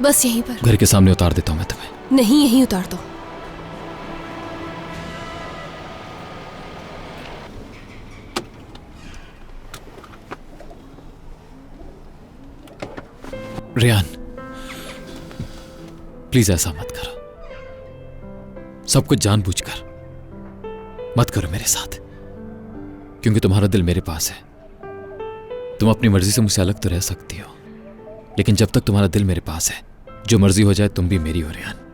बस यहीं पर। घर के सामने उतार देता हूँ मैं तुम्हें। नहीं, यहीं उतार दो। रेयान, प्लीज ऐसा मत करो। सब कुछ जानबूझकर मत करो मेरे साथ, क्योंकि तुम्हारा दिल मेरे पास है। तुम अपनी मर्जी से मुझसे अलग तो रह सकती हो, लेकिन जब तक तुम्हारा दिल मेरे पास है, जो मर्जी हो जाए तुम भी मेरी हो रेयान।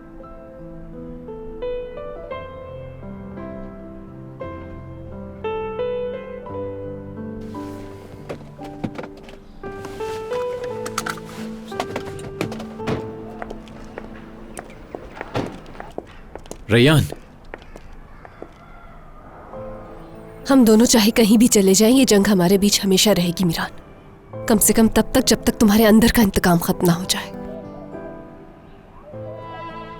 रेयान, हम दोनों चाहे कहीं भी चले जाएं, ये जंग हमारे बीच हमेशा रहेगी मीरान। कम से कम तब तक जब तक तुम्हारे अंदर का इंतकाम खत्म ना हो जाए।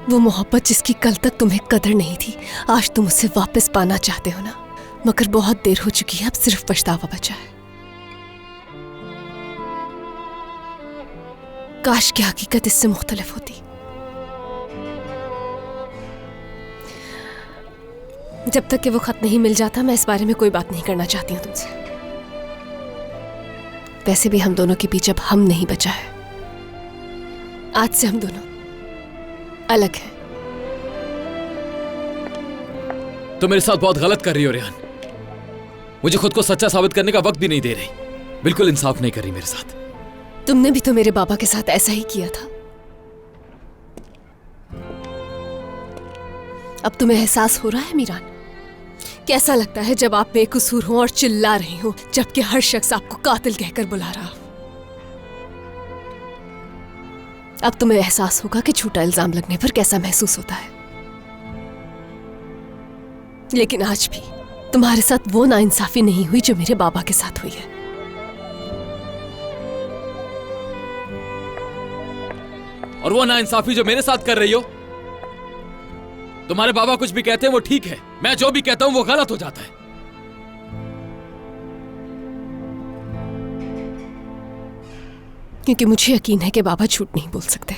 वो मोहब्बत जिसकी कल तक तुम्हें कदर नहीं थी, आज तुम उसे वापस पाना चाहते हो ना, मगर बहुत देर हो चुकी है। अब सिर्फ पछतावा बचा है। काश की हकीकत इससे मुख्तलिफ होती। जब तक कि वो खत नहीं मिल जाता, मैं इस बारे में कोई बात नहीं करना चाहती हूँ तुमसे। वैसे भी हम दोनों के बीच अब हम नहीं बचा है। आज से हम दोनों अलग हैं। तुम मेरे साथ बहुत गलत कर रही हो रेयान। मुझे खुद को सच्चा साबित करने का वक्त भी नहीं दे रही। बिल्कुल इंसाफ नहीं कर रही मेरे साथ। तुमने भी तो मेरे बाबा के साथ ऐसा ही किया था। अब तुम्हें एहसास हो रहा है मीरान? कैसा लगता है जब आप बेकसूर हो और चिल्ला रही हो, जबकि हर शख्स आपको कातिल कहकर बुला रहा हो? अब तुम्हें एहसास होगा कि झूठा इल्जाम लगने पर कैसा महसूस होता है। लेकिन आज भी तुम्हारे साथ वो नाइंसाफी नहीं हुई जो मेरे बाबा के साथ हुई है। और वो नाइंसाफी जो मेरे साथ कर रही हो, तुम्हारे बाबा कुछ भी कहते हैं वो ठीक है, मैं जो भी कहता हूं वो गलत हो जाता है। क्योंकि मुझे यकीन है कि बाबा झूठ नहीं बोल सकते।